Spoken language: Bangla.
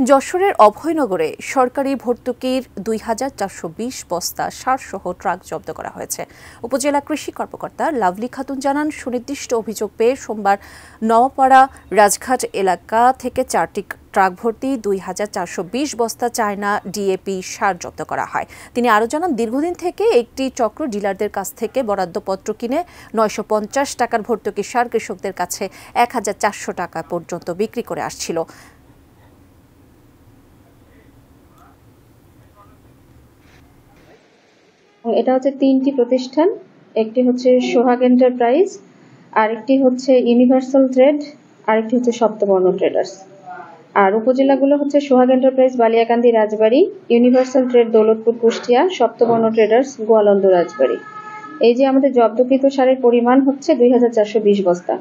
যশোরের অভয়নগরে সরকারি ভর্তুকির ২,৪২০ বস্তা সারসহ ট্রাক জব্দ করা হয়েছে। উপজেলা কৃষি কর্মকর্তা লাভলি খাতুন জানান, সুনির্দিষ্ট অভিযোগ পেয়ে সোমবার নওয়াপাড়া রাজঘাট এলাকা থেকে ৪টি ট্রাক ভর্তি ২,৪২০ বস্তা চায়না ডিএপি সার জব্দ করা হয়। তিনি আরও জানান, দীর্ঘদিন থেকে একটি চক্র ডিলারদের কাছ থেকে বরাদ্দপত্র কিনে ৯৫০ টাকার ভর্তুকি সার কৃষকদের কাছে ১,৪০০ টাকা পর্যন্ত বিক্রি করে আসছিল। এটা হচ্ছে ৩টি প্রতিষ্ঠান, একটি হচ্ছে সোহাগ এন্টারপ্রাইজ, আরেকটি হচ্ছে ইউনিভার্সাল ট্রেড, আরেকটি হচ্ছে সপ্তবর্ণ ট্রেডার্স। আর উপজেলাগুলো হচ্ছে Sohag enterprise Baliakandi Rajbari, universal trade Daulatpur Kushtia, Saptabarna traders Goalanda Rajbari. এই যে আমাদের জব্দকৃত সারের পরিমাণ হচ্ছে ২,৪২০ বস্তা।